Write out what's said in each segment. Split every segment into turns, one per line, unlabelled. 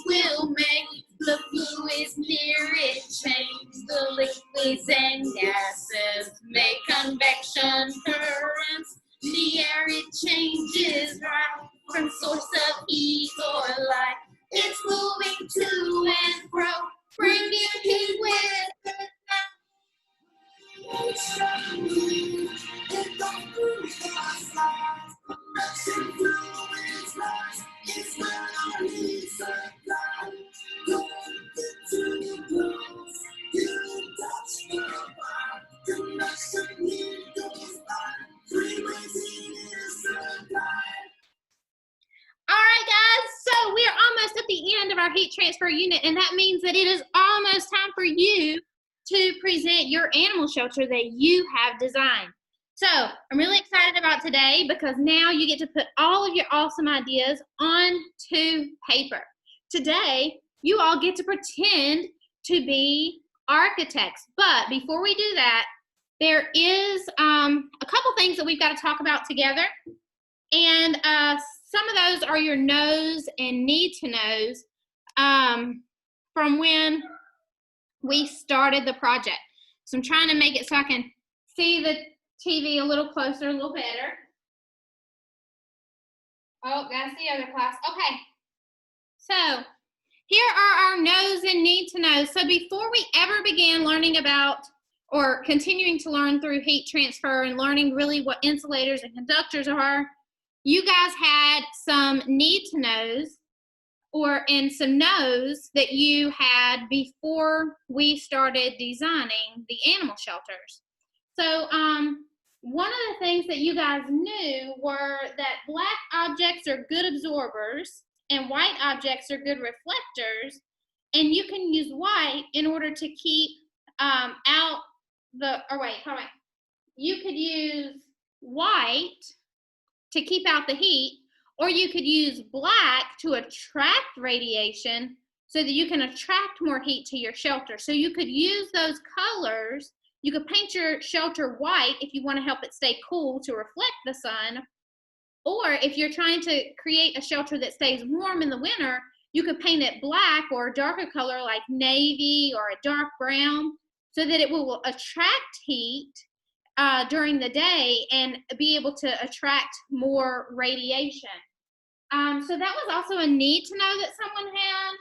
will make the fluids near it change. The liquids and gases make convection currents. The air it changes right from source of heat or light. It's moving to and fro, bringing heat with it. All right, guys, so we are almost at the end of our heat transfer unit, and that means that it is almost time for you to present your animal shelter that you have designed. So I'm really excited about today because now you get to put all of your awesome ideas onto paper. Today, you all get to pretend to be architects, but before we do that, there is a couple things that we've got to talk about together, and some of those are your knows and need to knows from when we started the project. So I'm trying to make it so I can see the TV a little closer, a little better. Oh, that's the other class. Okay. So here are our knows and need to know. So before we ever began learning about or continuing to learn through heat transfer and learning really what insulators and conductors are, you guys had some need to knows and some knows that you had before we started designing the animal shelters. So one of the things that you guys knew were that black objects are good absorbers and white objects are good reflectors, and you can use white in order to keep you could use white to keep out the heat, or you could use black to attract radiation so that you can attract more heat to your shelter. So you could use those colors. You could paint your shelter white if you want to help it stay cool to reflect the sun, or if you're trying to create a shelter that stays warm in the winter, you could paint it black or a darker color like navy or a dark brown so that it will attract heat during the day and be able to attract more radiation. So that was also a need to know that someone had.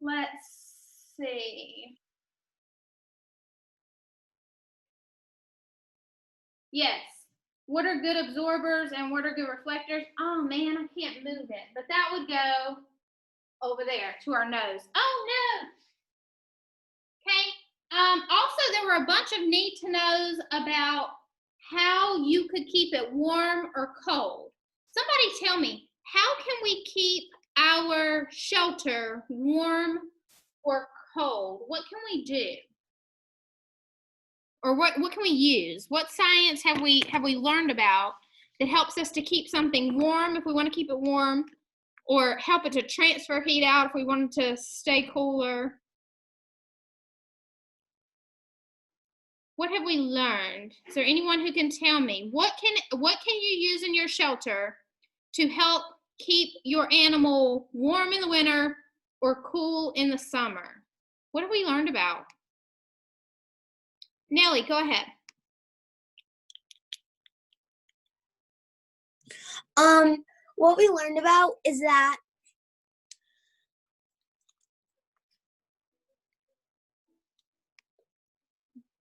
Let's see. Yes. What are good absorbers and what are good reflectors? Oh man, I can't move it, but that would go over there to our nose. Oh no. Okay. Also, there were a bunch of need to knows about how you could keep it warm or cold. Somebody tell me, how can we keep our shelter warm or cold? What can we do? Or what can we use? What science have we learned about that helps us to keep something warm if we want to keep it warm, or help it to transfer heat out if we want it to stay cooler? What have we learned? Is there anyone who can tell me what can you use in your shelter to help keep your animal warm in the winter or cool in the summer? What have we learned about? Nellie, go ahead.
What we learned about is that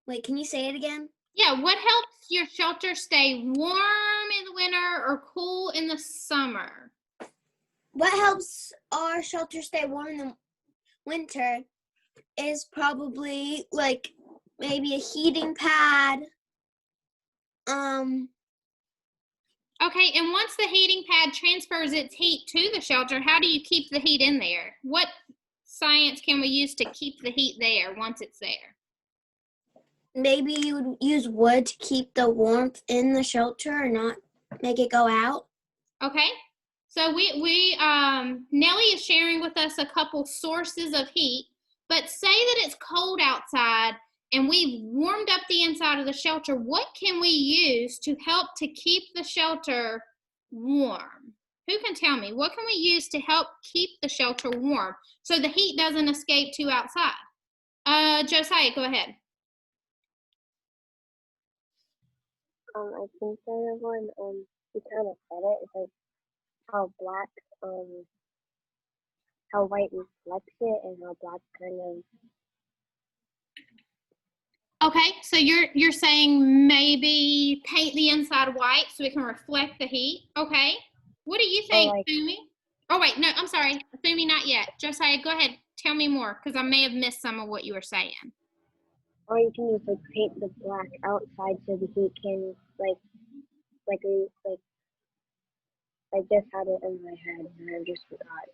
wait, can you say it again?
Yeah, what helps your shelter stay warm in the winter or cool in the summer?
What helps our shelter stay warm in the winter is probably like maybe a heating pad.
Okay, and once the heating pad transfers its heat to the shelter, how do you keep the heat in there? What science can we use to keep the heat there once it's there?
Maybe you would use wood to keep the warmth in the shelter and not make it go out.
Okay, so Nellie is sharing with us a couple sources of heat, but say that it's cold outside and we've warmed up the inside of the shelter. What can we use to help to keep the shelter warm? Who can tell me? What can we use to help keep the shelter warm so the heat doesn't escape to outside? Josiah, go ahead.
I think the other one, you kind of said it. It's like how black, how white reflects it, and how black kind of.
Okay, so you're saying maybe paint the inside white so it can reflect the heat. Okay. What do you think,
like,
Fumi? Oh wait, no, I'm sorry, Fumi, not yet. Josiah, go ahead. Tell me more, because I may have missed some of what you were saying.
Or you can use like paint the black outside so the heat can like I just had it in my head and I just forgot.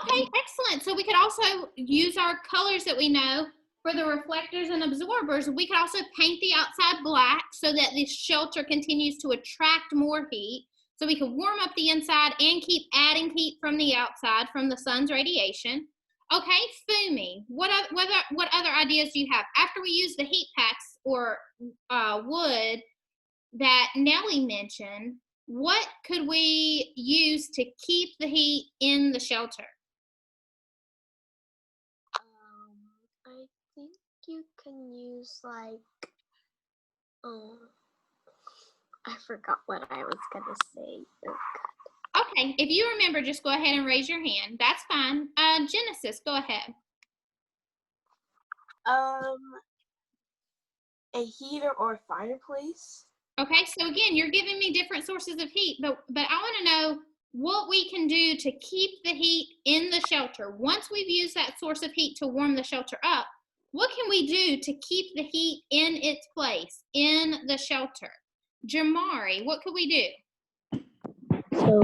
Okay, excellent. So we could also use our colors that we know for the reflectors and absorbers. We could also paint the outside black so that the shelter continues to attract more heat. So we can warm up the inside and keep adding heat from the outside from the sun's radiation. Okay, Fumi, what other ideas do you have? After we use the heat packs or wood that Nellie mentioned, what could we use to keep the heat in the shelter?
I think you can use like, I forgot what I was gonna say.
Okay, if you remember, just go ahead and raise your hand. That's fine. Genesis, go ahead.
A heater or a fireplace.
Okay, so again, you're giving me different sources of heat, but I want to know what we can do to keep the heat in the shelter. Once we've used that source of heat to warm the shelter up, what can we do to keep the heat in its place in the shelter? Jamari, what could we do?
So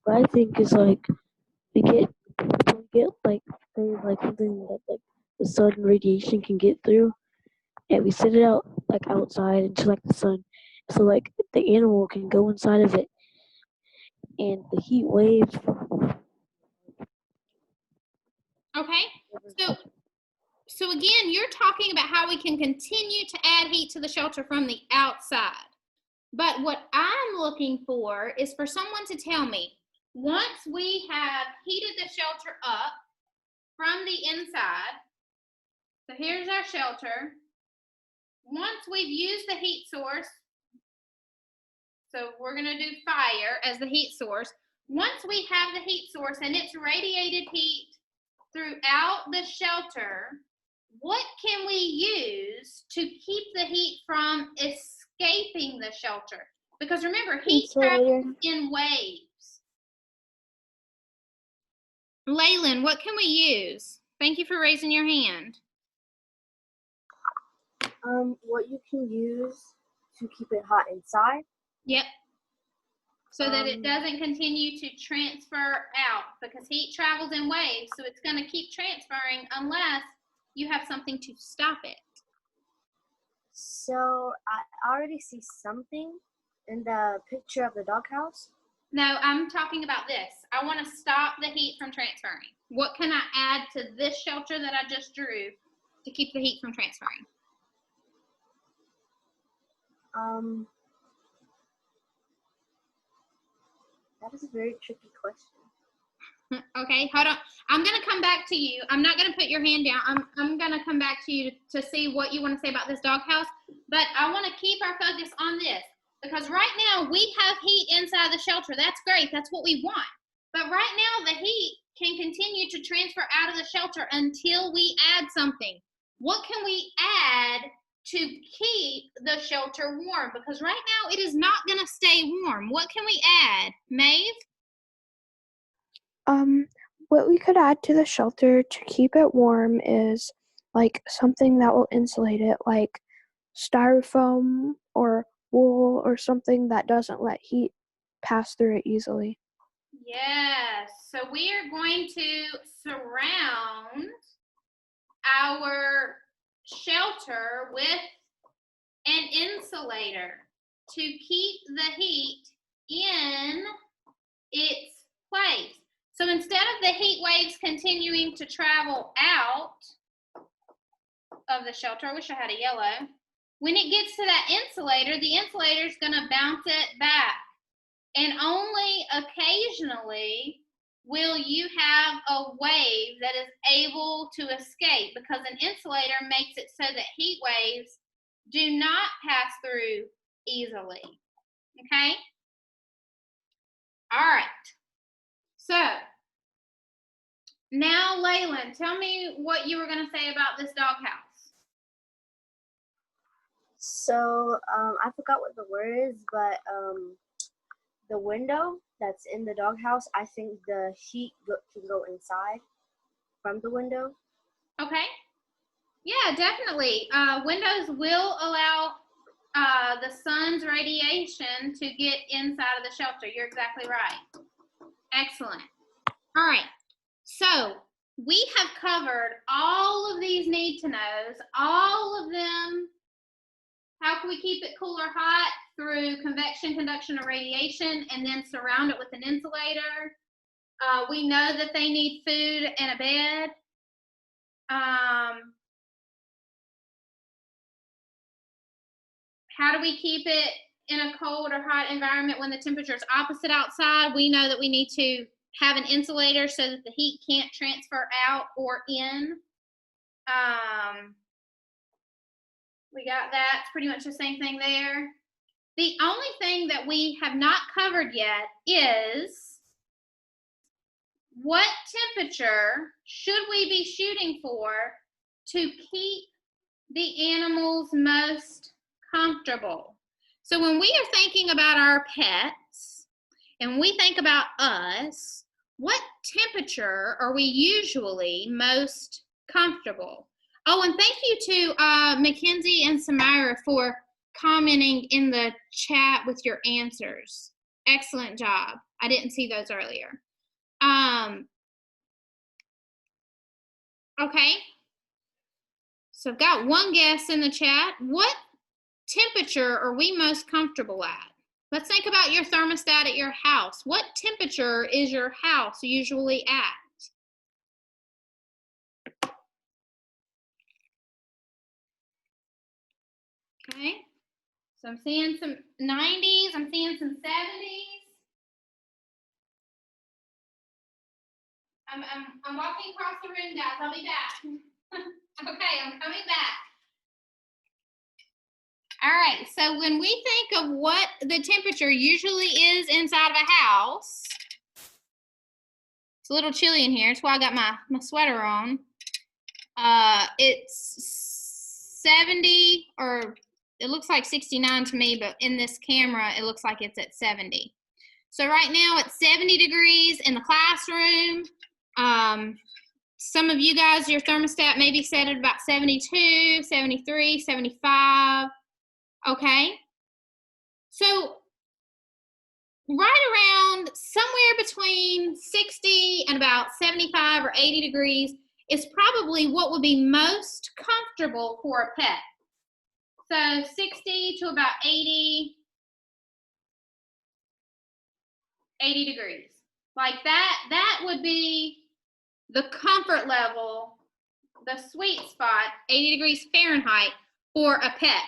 what I think is like we get like things like something that like the sun radiation can get through, and we set it out like outside into like the sun, so like the animal can go inside of it, and the heat waves.
Okay, so again, you're talking about how we can continue to add heat to the shelter from the outside. But what I'm looking for is for someone to tell me, once we have heated the shelter up from the inside, so here's our shelter. Once we've used the heat source, so we're gonna do fire as the heat source. Once we have the heat source and it's radiated heat throughout the shelter, what can we use to keep the heat from escaping the shelter? Because remember, heat travels in waves. Laylan, what can we use? Thank you for raising your hand.
What you can use to keep it hot inside.
Yep. So that it doesn't continue to transfer out, because heat travels in waves, so it's going to keep transferring unless you have something to stop it.
So I already see something in the picture of the doghouse.
No, I'm talking about this. I want to stop the heat from transferring. What can I add to this shelter that I just drew to keep the heat from transferring?
That is a very tricky question.
Okay, hold on. I'm going to come back to you. I'm not going to put your hand down. I'm going to come back to you to see what you want to say about this doghouse. But I want to keep our focus on this, because right now we have heat inside the shelter. That's great. That's what we want. But right now the heat can continue to transfer out of the shelter until we add something. What can we add to keep the shelter warm? Because right now it is not going to stay warm. What can we add? Maeve?
What we could add to the shelter to keep it warm is like something that will insulate it, like styrofoam or wool or something that doesn't let heat pass through it easily.
Yes, so we are going to surround our shelter with an insulator to keep the heat in its place. So instead of the heat waves continuing to travel out of the shelter, I wish I had a yellow, when it gets to that insulator, the insulator is going to bounce it back. and only occasionally will you have a wave that is able to escape, because an insulator makes it so that heat waves do not pass through easily. Okay? All right. So, now, Laylan, tell me what you were going to say about this doghouse.
So, I forgot what the word is, but the window that's in the doghouse, I think the heat can go inside from the window.
Okay. Yeah, definitely. Windows will allow the sun's radiation to get inside of the shelter. You're exactly right. Excellent. All right. So we have covered all of these need to knows, all of them. How can we keep it cool or hot? Through convection, conduction, or radiation, and then surround it with an insulator. We know that they need food and a bed. How do we keep it in a cold or hot environment when the temperature is opposite outside? We know that we need to have an insulator so that the heat can't transfer out or in. We got that. It's pretty much the same thing there. The only thing that we have not covered yet is what temperature should we be shooting for to keep the animals most comfortable. So when we are thinking about our pets and we think about us, what temperature are we usually most comfortable? Oh, and thank you to Mackenzie and Samira for commenting in the chat with your answers. Excellent job. I didn't see those earlier. Okay. So I've got one guess in the chat. What temperature are we most comfortable at? Let's think about your thermostat at your house. What temperature is your house usually at? Okay. So I'm seeing some 90s. I'm seeing some 70s. I'm walking across the room, guys. I'll be back. Okay, I'm coming back. All right, so when we think of what the temperature usually is inside of a house, it's a little chilly in here. That's why I got my sweater on. It's 70, or it looks like 69 to me, but in this camera, it looks like it's at 70. So right now it's 70 degrees in the classroom. Some of you guys, your thermostat may be set at about 72, 73, 75. Okay. So right around somewhere between 60 and about 75 or 80 degrees is probably what would be most comfortable for a pet. So 60 to about 80 degrees. Like that would be the comfort level, the sweet spot, 80 degrees Fahrenheit for a pet.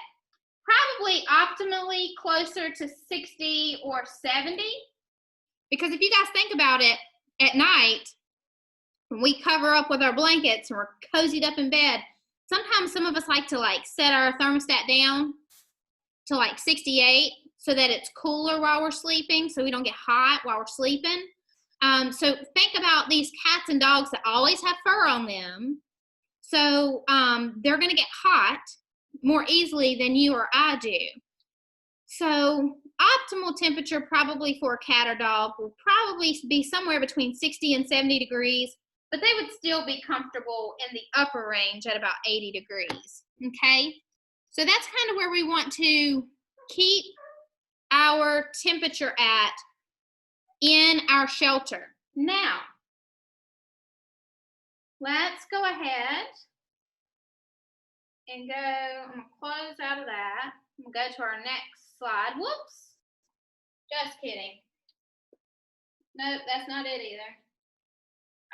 Probably optimally closer to 60 or 70. Because if you guys think about it, at night, when we cover up with our blankets and we're cozied up in bed, sometimes some of us like to set our thermostat down to 68 so that it's cooler while we're sleeping, so we don't get hot while we're sleeping. So think about these cats and dogs that always have fur on them. So they're going to get hot more easily than you or I do. So optimal temperature probably for a cat or dog will probably be somewhere between 60 and 70 degrees, but they would still be comfortable in the upper range at about 80 degrees, okay? So that's kind of where we want to keep our temperature at in our shelter. Now, let's go ahead and go, I'm gonna close out of that. I'm gonna go to our next slide. Whoops, just kidding. Nope, that's not it either.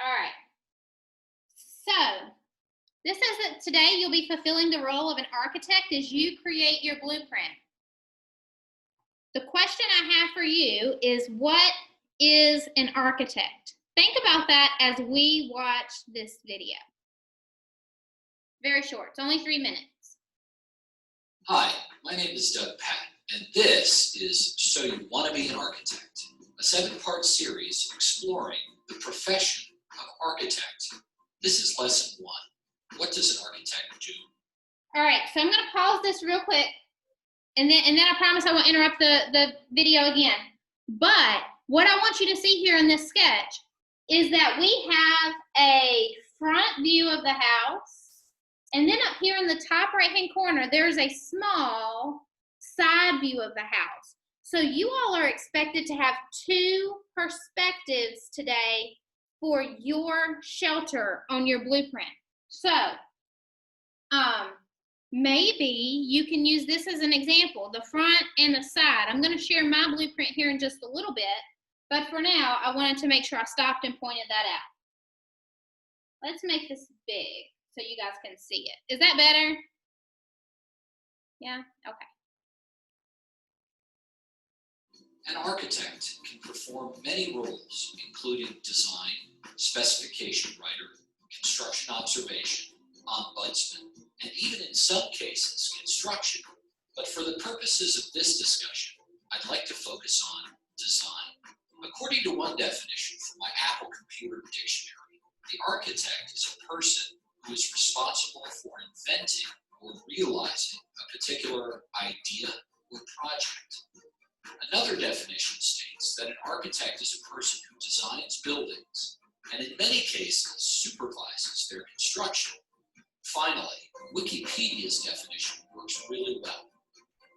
All right, so this says that today you'll be fulfilling the role of an architect as you create your blueprint. the question I have for you is, what is an architect? Think about that as we watch this video. Very short, it's only 3 minutes.
Hi, my name is Doug Patton, and this is So You Want to Be an Architect, a 7-part series exploring the profession of architect. This is lesson 1. What does an architect do?
All right, so I'm going to pause this real quick, and then I promise I won't interrupt the video again. But what I want you to see here in this sketch is that we have a front view of the house, and then up here in the top right-hand corner, there's a small side view of the house. So you all are expected to have 2 perspectives today for your shelter on your blueprint. So, maybe you can use this as an example, the front and the side. I'm going to share my blueprint here in just a little bit, but for now, I wanted to make sure I stopped and pointed that out. Let's make this big so you guys can see it. Is that better? Yeah? Okay.
An architect can perform many roles, including design, specification writer, construction observation, ombudsman, and even in some cases, construction. But for the purposes of this discussion, I'd like to focus on design. According to one definition from my Apple Computer Dictionary, the architect is a person who is responsible for inventing or realizing a particular idea or project. Another definition states that an architect is a person who designs buildings and in many cases supervises their construction. Finally, Wikipedia's definition works really well.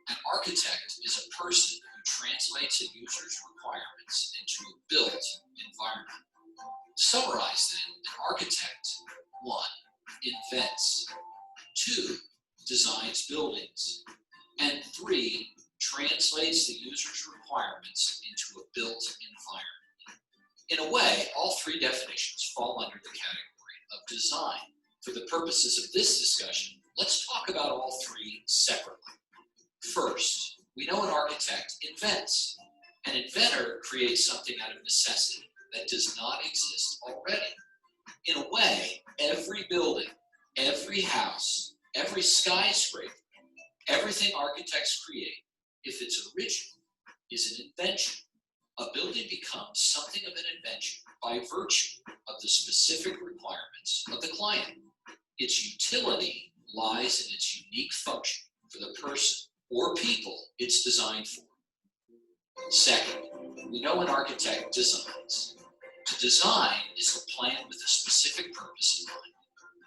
An architect is a person who translates a user's requirements into a built environment. To summarize then, an architect, 1, invents, 2, designs buildings, and 3, translates the user's requirements into a built environment. In a way, all 3 definitions fall under the category of design. For the purposes of this discussion, let's talk about all 3 separately. First, we know an architect invents. An inventor creates something out of necessity that does not exist already. In a way, every building, every house, every skyscraper, everything architects create, if it's original, is an invention. A building becomes something of an invention by virtue of the specific requirements of the client. Its utility lies in its unique function for the person or people it's designed for. Second, we know an architect designs. To design is to plan with a specific purpose in mind.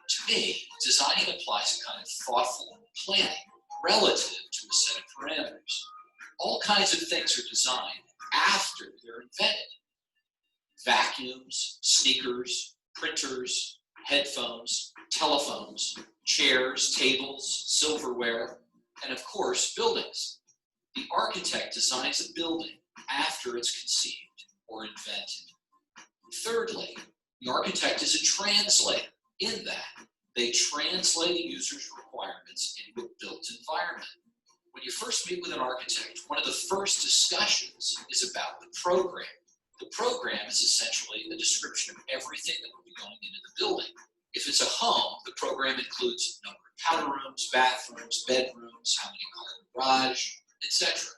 To me, designing implies a kind of thoughtful planning relative to a set of parameters. All kinds of things are designed after they're invented. Vacuums, sneakers, printers, headphones, telephones, chairs, tables, silverware, and of course, buildings. The architect designs a building after it's conceived or invented. Thirdly, the architect is a translator in that they translate a user's requirements into a built environment. When you first meet with an architect, one of the first discussions is about the program. The program is essentially a description of everything that will be going into the building. If it's a home, the program includes a number of powder rooms, bathrooms, bedrooms, how many car garage, etc.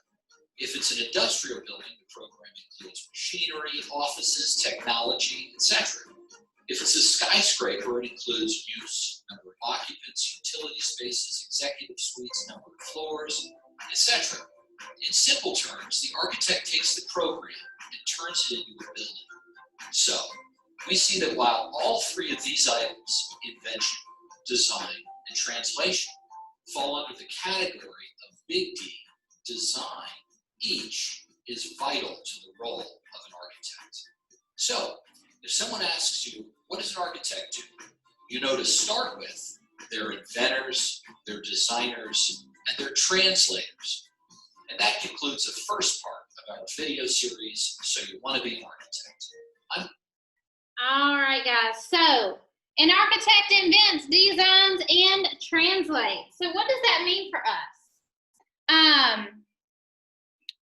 If it's an industrial building, the program includes machinery, offices, technology, etc. If it's a skyscraper, it includes use, number of occupants, utility spaces, executive suites, number of floors, etc. In simple terms, the architect takes the program and turns it into a building. So, we see that while all 3 of these items, invention, design, and translation, fall under the category of big D, design, each is vital to the role of an architect. So, if someone asks you, what does an architect do? You know to start with, they're inventors, they're designers, and they're translators. And that concludes the first part of our video series, So You Want to Be an Architect.
All right, guys. So, an architect invents, designs, and translates. So, what does that mean for us?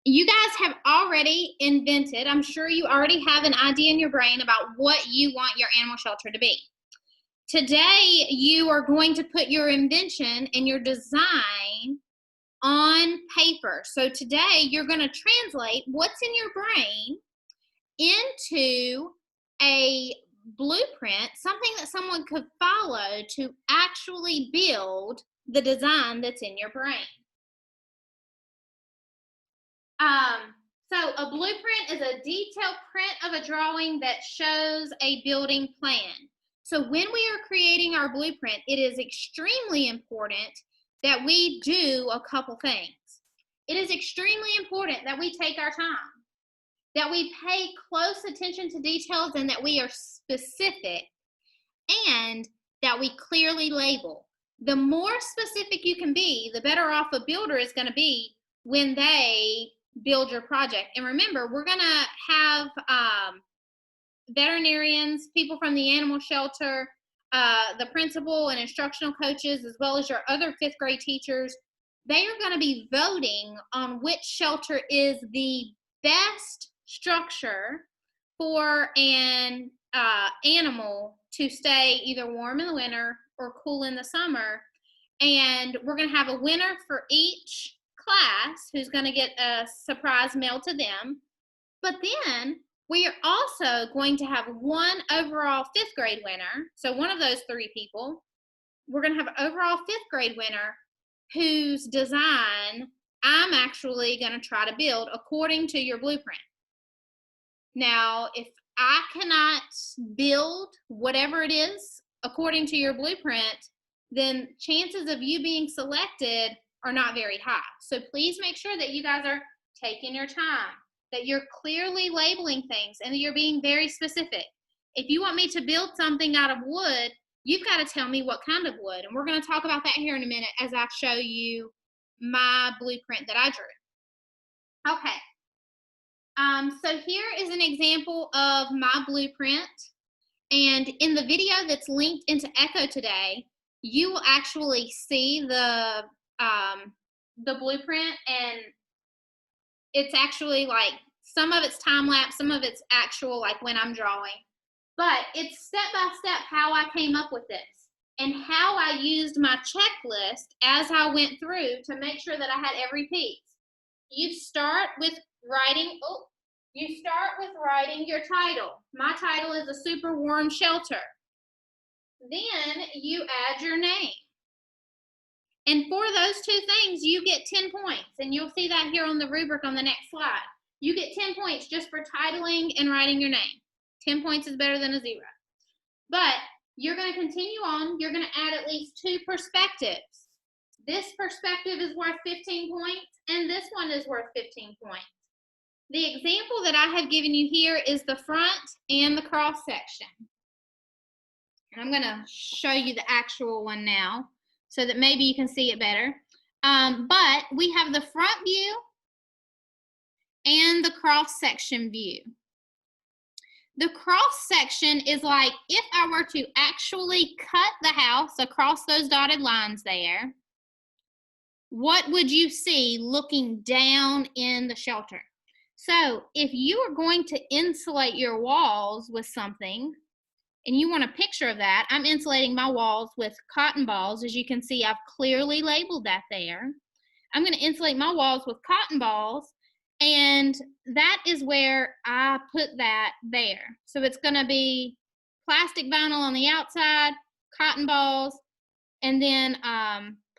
you guys have already invented, I'm sure you already have an idea in your brain about what you want your animal shelter to be. Today, you are going to put your invention and your design on paper. So today, you're going to translate what's in your brain into a blueprint, something that someone could follow to actually build the design that's in your brain. So a blueprint is a detailed print of a drawing that shows a building plan. So when we are creating our blueprint, it is extremely important that we do a couple things. It is extremely important that we take our time, that we pay close attention to details, and that we are specific, and that we clearly label. The more specific you can be, the better off a builder is going to be when they build your project. And remember, we're going to have veterinarians, people from the animal shelter, the principal and instructional coaches, as well as your other 5th grade teachers. They are going to be voting on which shelter is the best structure for an animal to stay either warm in the winter or cool in the summer. And we're going to have a winner for each class who's going to get a surprise mail to them. But then we are also going to have one overall 5th grade winner. So one of those 3 people, we're going to have an overall 5th grade winner whose design I'm actually going to try to build according to your blueprint. Now, if I cannot build whatever it is according to your blueprint, then chances of you being selected are not very high. So please make sure that you guys are taking your time, that you're clearly labeling things, and that you're being very specific. If you want me to build something out of wood, you've got to tell me what kind of wood. And we're going to talk about that here in a minute as I show you my blueprint that I drew. Okay. So here is an example of my blueprint. And in the video that's linked into Echo today, you will actually see the blueprint, and it's actually like some of it's time lapse, some of it's actual like when I'm drawing. But it's step by step how I came up with this and how I used my checklist as I went through to make sure that I had every piece. You start with writing, your title. My title is A Super Warm Shelter. Then you add your name. And for those 2 things, you get 10 points. And you'll see that here on the rubric on the next slide. You get 10 points just for titling and writing your name. 10 points is better than a 0. But you're going to continue on. You're going to add at least 2 perspectives. This perspective is worth 15 points, and this one is worth 15 points. The example that I have given you here is the front and the cross section. And I'm going to show you the actual one now so that maybe you can see it better. But we have the front view and the cross section view. The cross section is like if I were to actually cut the house across those dotted lines there, what would you see looking down in the shelter? So if you are going to insulate your walls with something, and you want a picture of that, I'm insulating my walls with cotton balls. As you can see, I've clearly labeled that there. I'm going to insulate my walls with cotton balls, and that is where I put that there. So it's going to be plastic vinyl on the outside, cotton balls, and then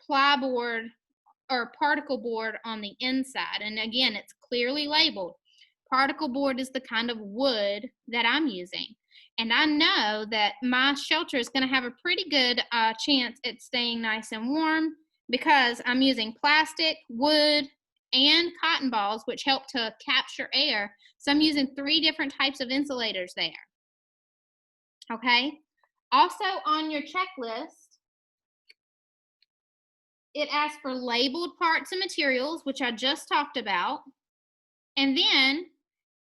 plyboard or particle board on the inside. And again, it's clearly labeled. Particle board is the kind of wood that I'm using. And I know that my shelter is going to have a pretty good chance at staying nice and warm because I'm using plastic, wood, and cotton balls, which help to capture air. So I'm using 3 different types of insulators there. Okay. Also on your checklist, it asks for labeled parts and materials, which I just talked about. And then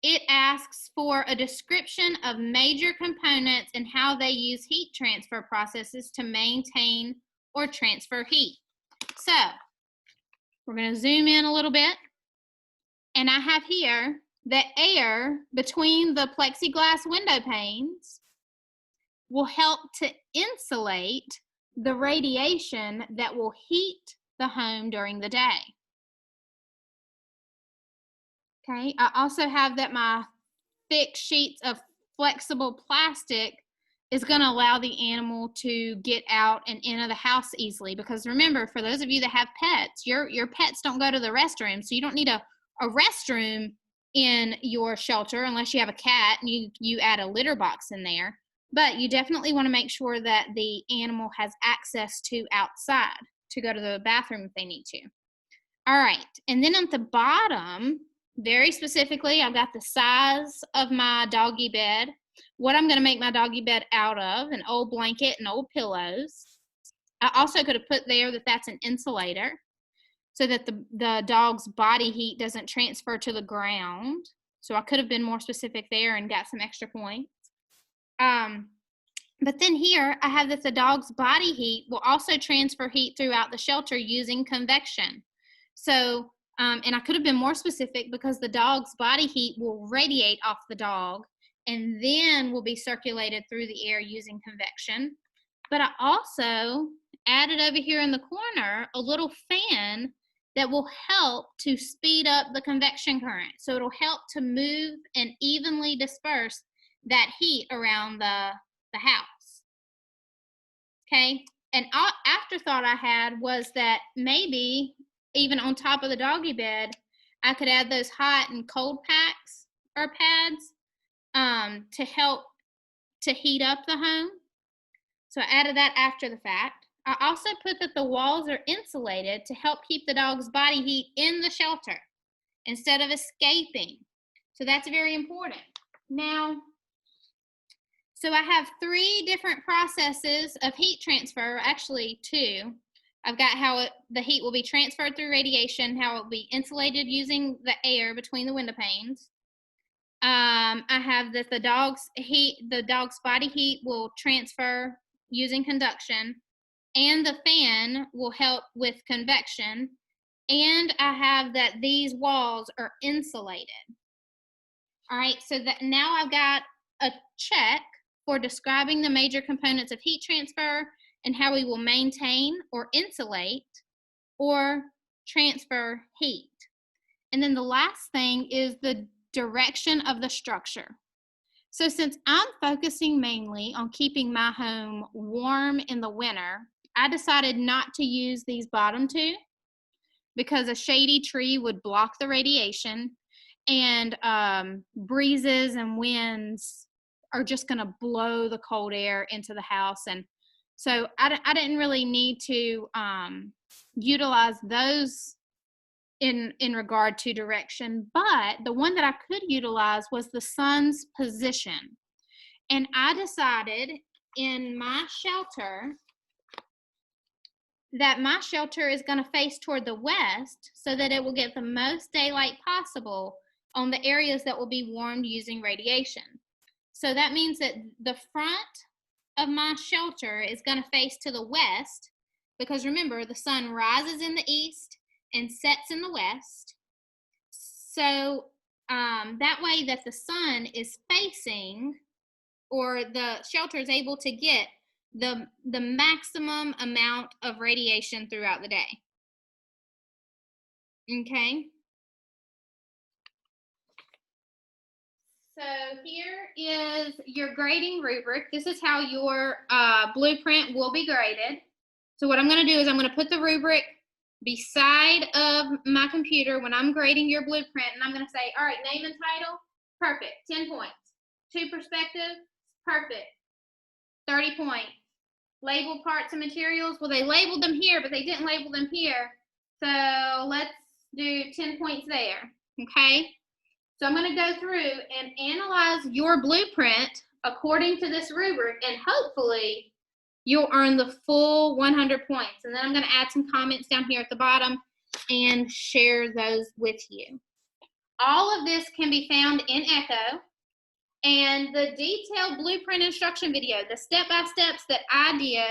it asks for a description of major components and how they use heat transfer processes to maintain or transfer heat. So we're going to zoom in a little bit. And I have here that air between the plexiglass window panes will help to insulate the radiation that will heat the home during the day. Okay, I also have that my thick sheets of flexible plastic is going to allow the animal to get out and into the house easily, because remember, for those of you that have pets, your pets don't go to the restroom, so you don't need a restroom in your shelter unless you have a cat and you add a litter box in there. But you definitely want to make sure that the animal has access to outside to go to the bathroom if they need to. All right, and then at the bottom, very specifically, I've got the size of my doggy bed, what I'm going to make my doggy bed out of, an old blanket and old pillows. I also could have put there that that's an insulator so that the dog's body heat doesn't transfer to the ground. So I could have been more specific there and got some extra points. But then here I have that the dog's body heat will also transfer heat throughout the shelter using convection. So, and I could have been more specific because the dog's body heat will radiate off the dog and then will be circulated through the air using convection. But I also added over here in the corner a little fan that will help to speed up the convection current. So it'll help to move and evenly disperse that heat around the house. Okay, an afterthought I had was that maybe even on top of the doggy bed, I could add those hot and cold packs or pads to help to heat up the home. So I added that after the fact. I also put that the walls are insulated to help keep the dog's body heat in the shelter instead of escaping. So that's very important. Now, so I have 3 different processes of heat transfer, actually 2. I've got how the heat will be transferred through radiation, how it will be insulated using the air between the window panes. I have that the dog's body heat will transfer using conduction, and the fan will help with convection, and I have that these walls are insulated. All right, so that now I've got a check for describing the major components of heat transfer and how we will maintain or insulate or transfer heat. And then the last thing is the direction of the structure. So since I'm focusing mainly on keeping my home warm in the winter, I decided not to use these bottom 2 because a shady tree would block the radiation, and breezes and winds are just going to blow the cold air into the house. And so I didn't really need to utilize those in regard to direction, but the one that I could utilize was the sun's position. And I decided in my shelter that my shelter is going to face toward the west so that it will get the most daylight possible on the areas that will be warmed using radiation. So that means that the front of my shelter is going to face to the west, because remember, the sun rises in the east and sets in the west. So that way that the sun is facing, or the shelter is able to get the maximum amount of radiation throughout the day. Okay. So here is your grading rubric. This is how your blueprint will be graded. So what I'm going to do is I'm going to put the rubric beside of my computer when I'm grading your blueprint, and I'm going to say, all right, name and title, perfect, 10 points. 2 perspective, perfect, 30 points. Label parts and materials, well, they labeled them here, but they didn't label them here. So let's do 10 points there, okay? So I'm going to go through and analyze your blueprint according to this rubric, and hopefully you'll earn the full 100 points. And then I'm going to add some comments down here at the bottom and share those with you. All of this can be found in Echo, and the detailed blueprint instruction video, the step-by-steps that I did